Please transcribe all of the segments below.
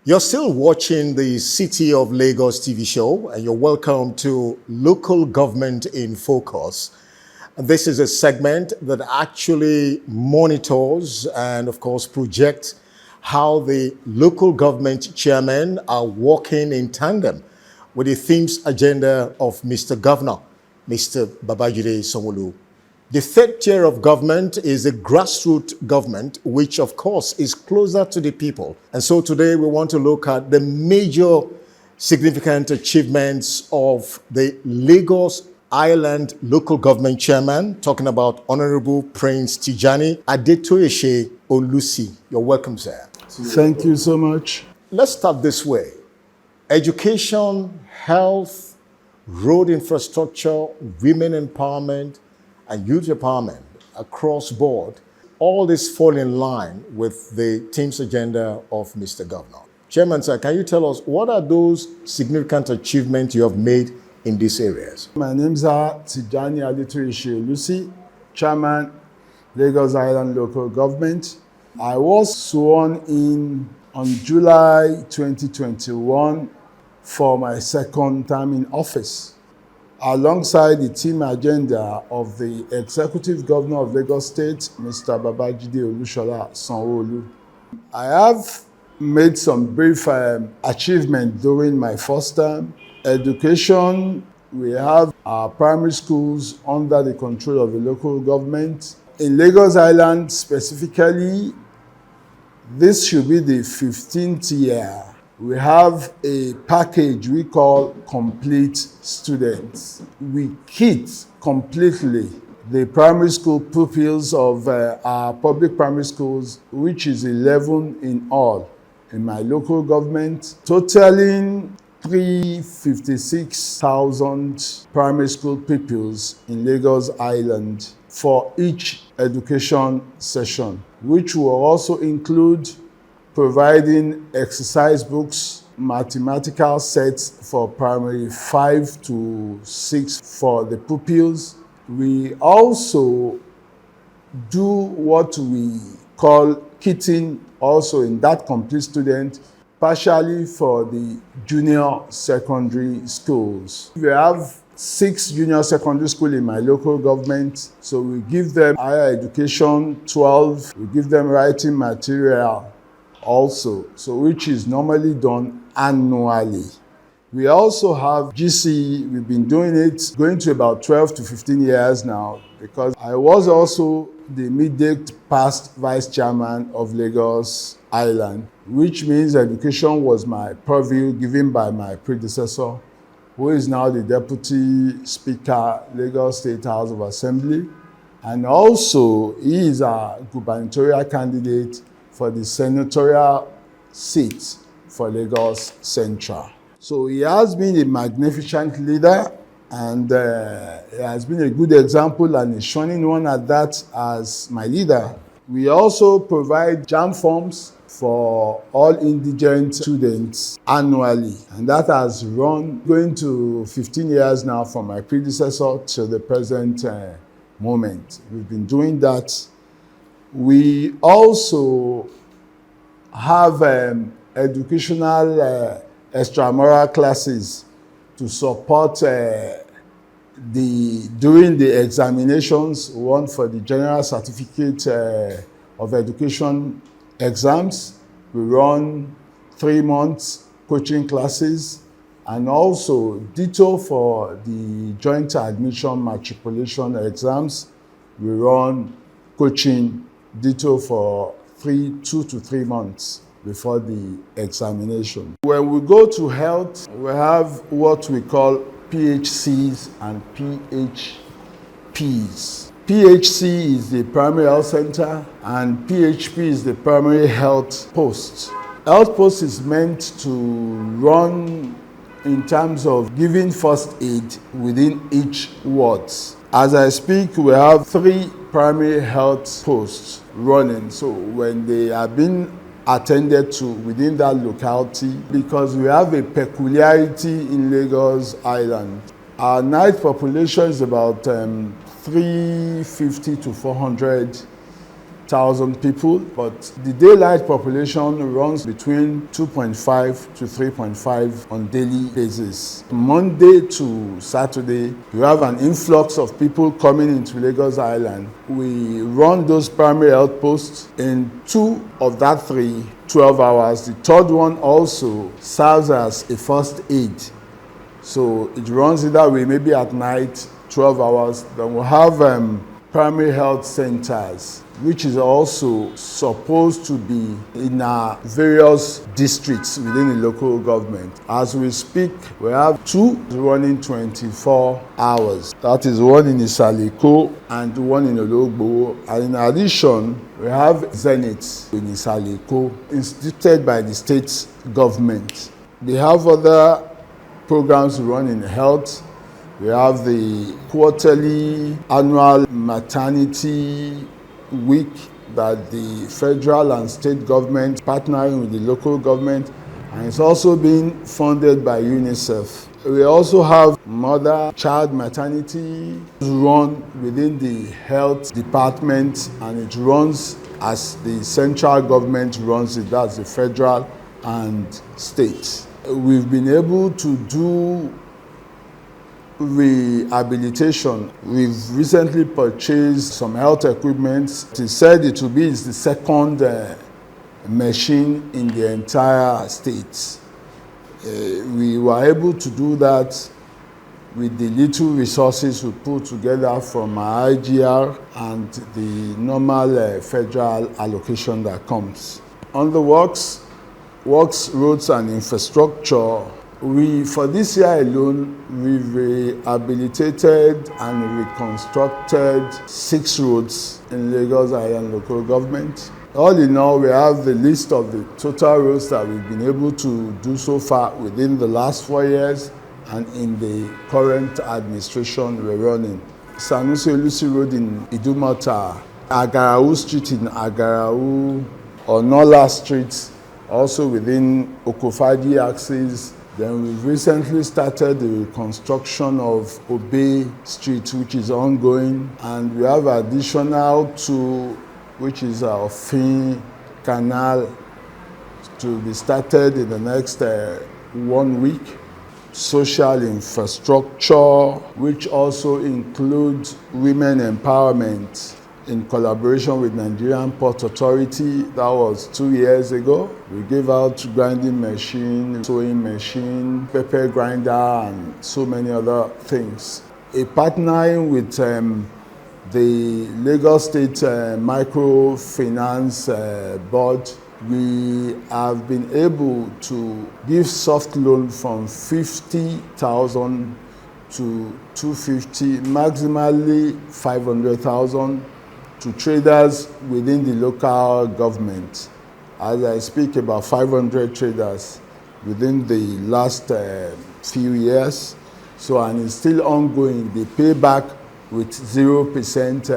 You're still watching the City of Lagos TV show, and you're welcome to Local Government in Focus. This is a segment that actually monitors and, of course, projects how the local government chairmen are working in tandem with the themes agenda of Mr. Governor, Mr. Babajide Sanwo-Olu. The third tier of government is a grassroots government, which of course is closer to the people. And so today we want to look at the major significant achievements of the Lagos Island local government chairman, talking about Honorable Prince Tijani Adetoyeshe Olusi. You're welcome, sir. Thank you so much. Let's start this way. Education, health, road infrastructure, women empowerment, and youth empowerment across board, all this fall in line with the team's agenda of Mr. Governor. Chairman, sir, can you tell us what are those significant achievements you have made in these areas? My name is Tijani Adetoyeshe Olusi, Chairman, Lagos Island Local Government. I was sworn in on July 2021 for my second term in office, alongside the team agenda of the Executive Governor of Lagos State, Mr. Babajide Olusola Sanwo-Olu. I have made some brief achievements during my first term. Education, we have our primary schools under the control of the local government. In Lagos Island specifically, this should be the 15th year. We have a package we call Complete Students. We kit completely the primary school pupils of our public primary schools, which is 11 in all in my local government, totaling 356,000 primary school pupils in Lagos Island for each education session, which will also include providing exercise books, mathematical sets for primary 5 to 6 for the pupils. We also do what we call kitting also in that complete student, partially for the junior secondary schools. We have 6 junior secondary schools in my local government, so we give them higher education, 12, we give them writing material also, so which is normally done annually. We also have GCE. We've been doing it going to about 12 to 15 years now, because I was also the immediate past vice chairman of Lagos Island, which means education was my purview given by my predecessor, who is now the Deputy Speaker, Lagos State House of Assembly, and also he is a gubernatorial candidate for the senatorial seat for Lagos Central. So he has been a magnificent leader, and he has been a good example and a shining one at that as my leader. We also provide JAMB forms for all indigent students annually, and that has run going to 15 years now from my predecessor to the present moment. We've been doing that. We also have educational extramural classes to support during the examinations, one for the General Certificate of Education exams. We run 3 months coaching classes, and also ditto for the joint admission matriculation exams. We run coaching ditto for 2 to 3 months before the examination. When we go to health, we have what we call PHCs and PHPs. PHC is the primary health center, and PHP is the primary health post. Health post is meant to run in terms of giving first aid within each ward. As I speak, we have 3 primary health posts running. So when they are being attended to within that locality, because we have a peculiarity in Lagos Island. Our night population is about 350 to 400,000 1,000 people, but the daylight population runs between 2.5 to 3.5 on daily basis. Monday to Saturday, you have an influx of people coming into Lagos Island. We run those primary health posts in 2 of that 3, 12 hours. The third one also serves as a first aid. So it runs either way, maybe at night, 12 hours. Then we'll have primary health centers, which is also supposed to be in our various districts within the local government. As we speak, we have 2 running 24 hours. That is one in Isaleko and one in Ologbo. And in addition, we have Zenith in Isaleko, instituted by the state government. They have other programs run in health. We have the quarterly annual maternity week that the federal and state government partnering with the local government, and it's also being funded by UNICEF. We also have mother-child maternity run within the health department, and it runs as the central government runs it, that's the federal and state. We've been able to do rehabilitation. We've recently purchased some health equipment. It said it will be the second machine in the entire state. We were able to do that with the little resources we put together from our IGR and the normal federal allocation that comes. On the works, roads and infrastructure, for this year alone, we've rehabilitated and reconstructed 6 roads in Lagos Island local government. All in all, we have the list of the total roads that we've been able to do so far within the last 4 years and in the current administration we're running. Sanusi Olusi Road in Idumota, Agarawu Street in Agarawu, Onola Street, also within Okofadi axis. Then we've recently started the reconstruction of Obey Street, which is ongoing, and we have additional 2, which is Ofin Canal, to be started in the next 1 week. Social infrastructure, which also includes women empowerment, in collaboration with Nigerian Port Authority. That was 2 years ago. We gave out grinding machine, sewing machine, pepper grinder, and so many other things. A partnering with the Lagos State Microfinance Board, we have been able to give soft loan from 50,000 to 250, maximally 500,000 to traders within the local government. As I speak, about 500 traders within the last few years. So, and it's still ongoing. They pay back with 0%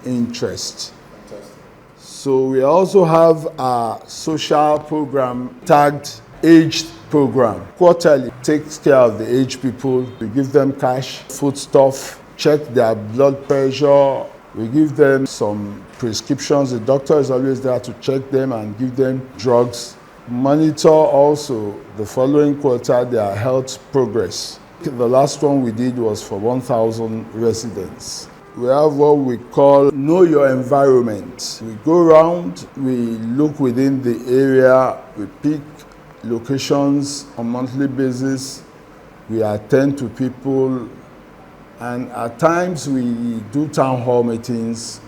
interest. Fantastic. So we also have a social program tagged Aged Program. Quarterly takes care of the aged people. We give them cash, foodstuff, check their blood pressure. We give them some prescriptions. The doctor is always there to check them and give them drugs. Monitor also the following quarter their health progress. The last one we did was for 1,000 residents. We have what we call Know Your Environment. We go around, we look within the area, we pick locations on a monthly basis, we attend to people, and at times we do town hall meetings,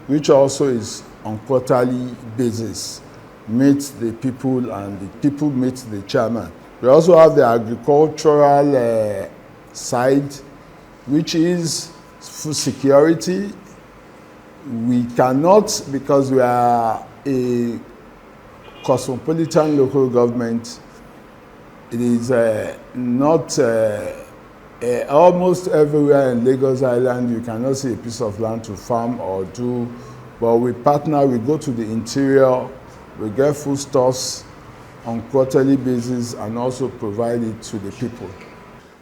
which also is on quarterly basis. Meet the people and the people meet the chairman. We also have the agricultural side, which is food security. We cannot, because we are a cosmopolitan local government, it is not almost everywhere in Lagos Island you cannot see a piece of land to farm or do, but we partner, we go to the interior, we get foodstuffs on quarterly basis and also provide it to the people.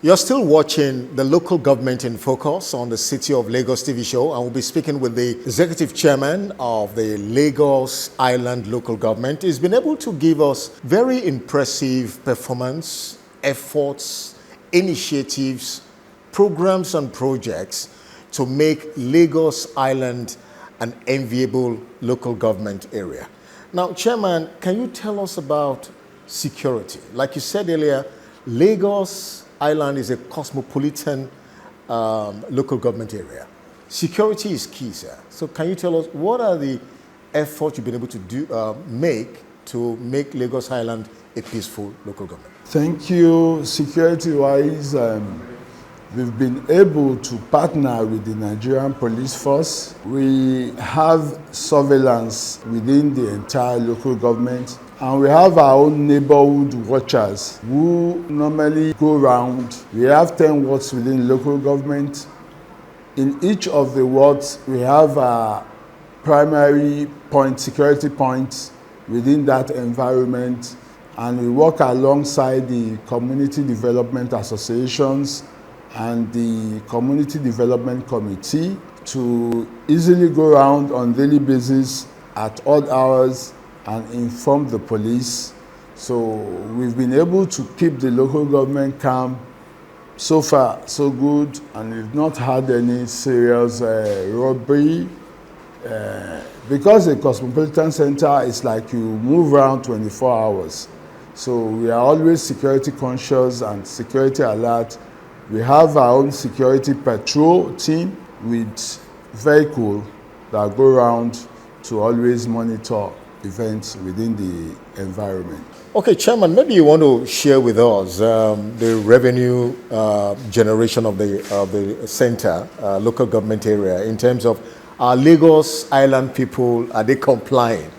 You're still watching the Local Government in Focus on the City of Lagos TV show, and we'll be speaking with the Executive Chairman of the Lagos Island Local Government. He's been able to give us very impressive performance, efforts, initiatives, programs and projects to make Lagos Island an enviable local government area. Now, Chairman, can you tell us about security? Like you said earlier, Lagos Island is a cosmopolitan local government area. Security is key, sir. So can you tell us what are the efforts you've been able to make Lagos Island a peaceful local government? Thank you. Security-wise, we've been able to partner with the Nigerian police force. We have surveillance within the entire local government, and we have our own neighborhood watchers who normally go around. We have 10 wards within local government. In each of the wards, we have a primary point, security points within that environment, and we work alongside the community development associations and the community development committee to easily go around on daily basis at odd hours and inform the police. So we've been able to keep the local government calm. So far, so good, and we've not had any serious robbery. Because the Cosmopolitan Center is like you move around 24 hours. So we are always security conscious and security alert. We have our own security patrol team with vehicle that go around to always monitor events within the environment. Okay, Chairman, maybe you want to share with us the revenue generation of the center, local government area, in terms of our Lagos Island people, are they complying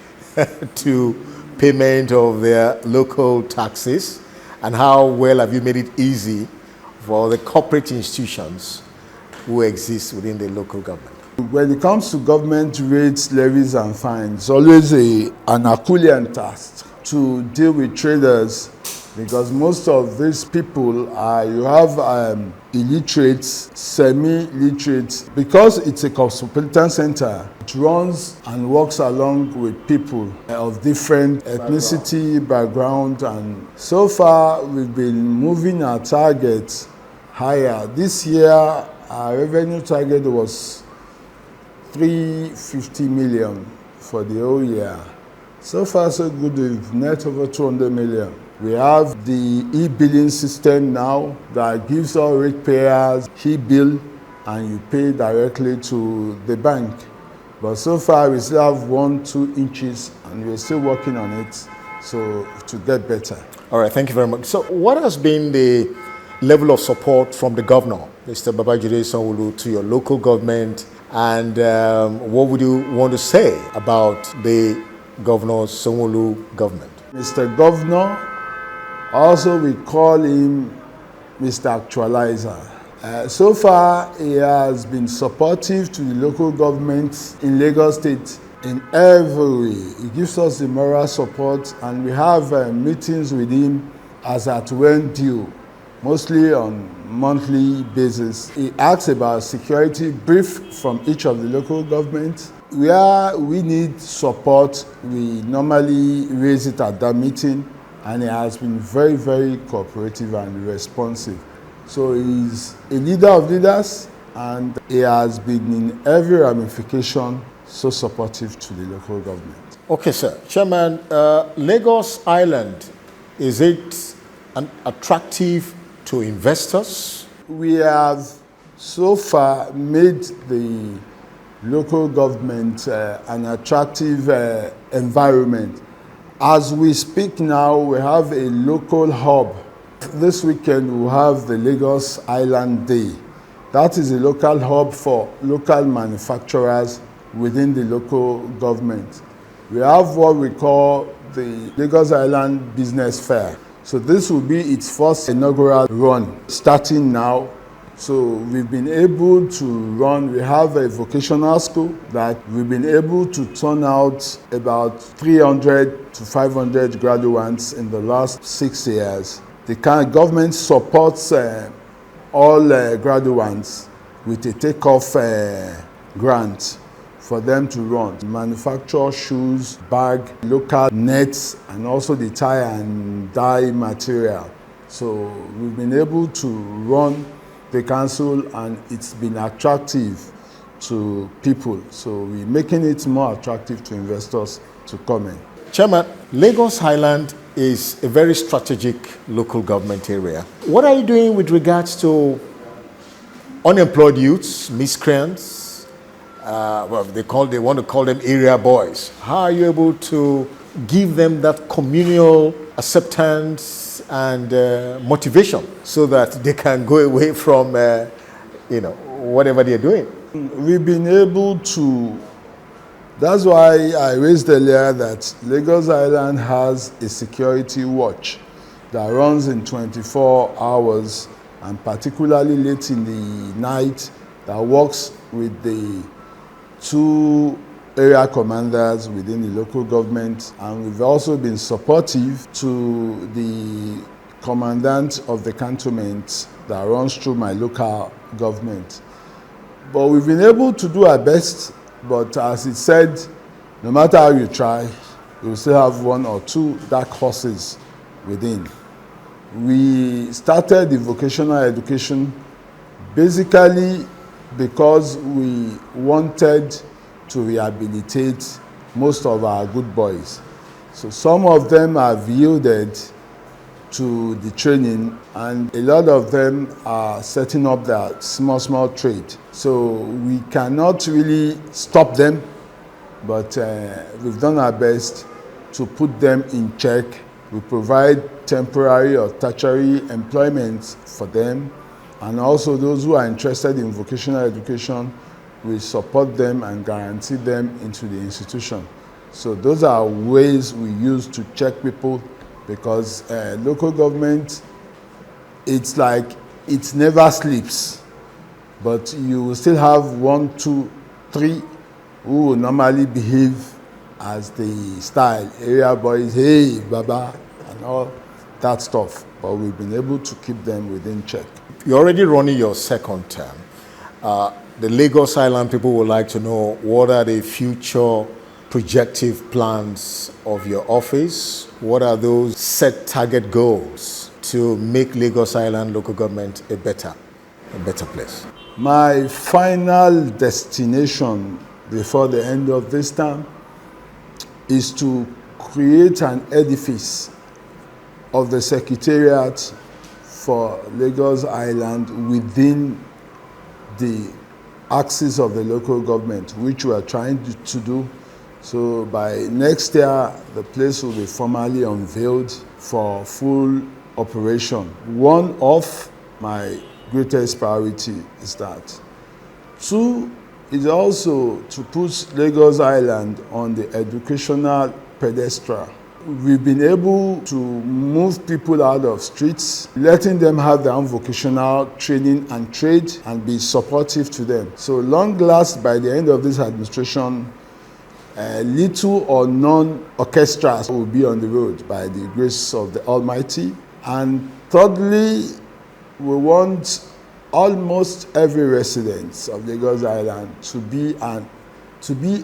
to payment of their local taxes? And how well have you made it easy for the corporate institutions who exist within the local government? When it comes to government rates, levies, and fines, it's always an Herculean task to deal with traders, because most of these people are, you have illiterates, semi-literates. Because it's a cosmopolitan center, it runs and works along with people of different ethnicity, background, and so far we've been moving our targets higher. This year, our revenue target was 350 million for the whole year. So far, so good. We've net over 200 million. We have the e-billing system now that gives all ratepayers e-bill and you pay directly to the bank. But so far, we still have 1-2 inches and we're still working on it so to get better. All right, thank you very much. So what has been the level of support from the governor, Mr. Babajide Sanwo-Olu, to your local government, and what would you want to say about the Governor Sanwo-Olu government? Mr. Governor, also we call him Mr. Actualizer. So far, he has been supportive to the local government in Lagos State in every way. He gives us the moral support, and we have meetings with him as at when due, mostly on monthly basis. He asks about security brief from each of the local governments. Where we need support, we normally raise it at that meeting, and he has been very, very cooperative and responsive. So he's a leader of leaders, and he has been in every ramification so supportive to the local government. Okay, sir. Chairman, Lagos Island, is it attractive to investors? We have so far made the local government an attractive environment. As we speak now, we have a local hub. This weekend we'll have the Lagos Island Day. That is a local hub for local manufacturers within the local government. We have what we call the Lagos Island Business Fair. So this will be its first inaugural run, starting now. So we've been able to run, we have a vocational school that we've been able to turn out about 300 to 500 graduates in the last 6 years. The government supports all graduates with a take-off grant for them to run. Manufacture shoes, bag, local nets, and also the tie and dye material. So we've been able to run the council and it's been attractive to people. So we're making it more attractive to investors to come in. Chairman, Lagos Island is a very strategic local government area. What are you doing with regards to unemployed youths, miscreants? They want to call them area boys. How are you able to give them that communal acceptance and motivation so that they can go away from, whatever they're doing? We've been able to. That's why I raised earlier that Lagos Island has a security watch that runs in 24 hours, and particularly late in the night, that works with the 2 area commanders within the local government, and we've also been supportive to the commandant of the cantonment that runs through my local government. But we've been able to do our best, but as it said, no matter how you try, you will still have 1 or 2 dark horses within. We started the vocational education basically because we wanted to rehabilitate most of our good boys. So some of them have yielded to the training, and a lot of them are setting up their small trade. So we cannot really stop them, but we've done our best to put them in check. We provide temporary or tertiary employment for them, and also those who are interested in vocational education, we support them and guarantee them into the institution. So those are ways we use to check people, because local government, it's like it never sleeps, but you will still have 1, 2, 3 who will normally behave as the style, area boys, hey, baba, and all that stuff. But we've been able to keep them within check. You're already running your second term. The Lagos Island people would like to know, what are the future projective plans of your office? What are those set target goals to make Lagos Island local government a better place? My final destination before the end of this term is to create an edifice of the Secretariat for Lagos Island within the axis of the local government, which we are trying to do. So by next year, the place will be formally unveiled for full operation. One of my greatest priority is that. 2 is also to put Lagos Island on the educational pedestal. We've been able to move people out of streets, letting them have their own vocational training and trade, and be supportive to them. So long last, by the end of this administration, little or none orchestras will be on the road by the grace of the Almighty. And thirdly, we want almost every resident of Lagos Island to be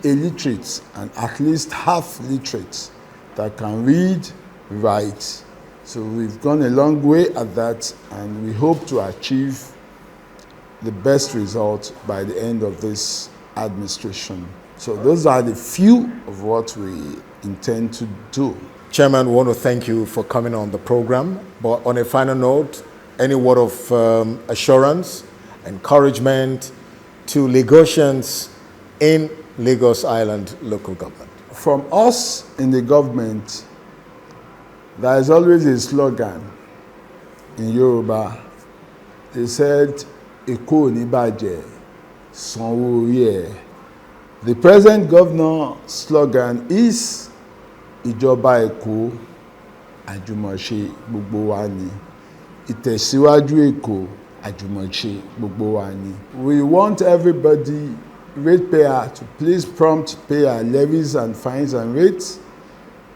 illiterate and at least half literate, that can read, write. So we've gone a long way at that, and we hope to achieve the best result by the end of this administration. So those are the few of what we intend to do. Chairman, we want to thank you for coming on the program. But on a final note, any word of assurance, encouragement to Lagosians in Lagos Island local government? From us in the government, there is always a slogan in Yoruba. They said, Eko ni baje, sanwo ori e. The present governor's slogan is Ìjọba Èkó, àjùmọ̀ṣe gbogbo wa ni. Ìtẹ̀síwájú Èkó, àjùmọ̀ṣe gbogbo wa ni. We want everybody, ratepayer, to please prompt pay our levies and fines and rates.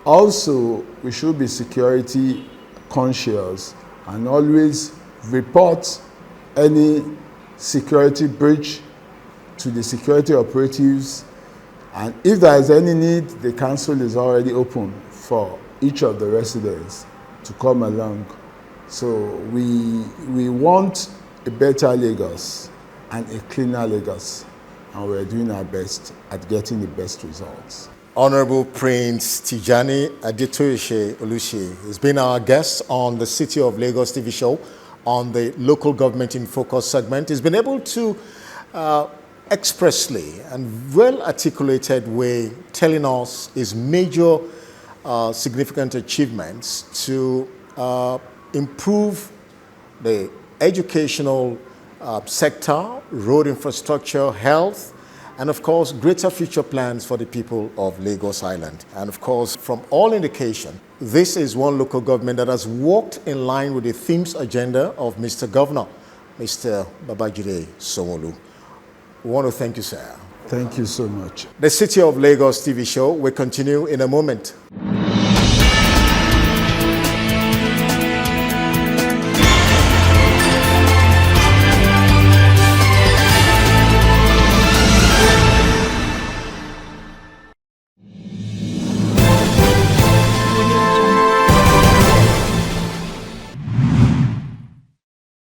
Also, we should be security conscious and always report any security breach to the security operatives. And if there is any need, the council is already open for each of the residents to come along. So we want a better Lagos and a cleaner Lagos, and we're doing our best at getting the best results. Honorable Prince Tijani Adetoyese Oluseyi has been our guest on the City of Lagos TV show on the Local Government in Focus segment. He's been able to expressly and well-articulated way telling us his major significant achievements to improve the educational sector, road infrastructure, health, and of course, greater future plans for the people of Lagos Island. And of course, from all indication, this is one local government that has worked in line with the themes agenda of Mr. Governor, Mr. Babajide Sanwo-Olu. We want to thank you, sir. Thank you so much. The City of Lagos TV show will continue in a moment.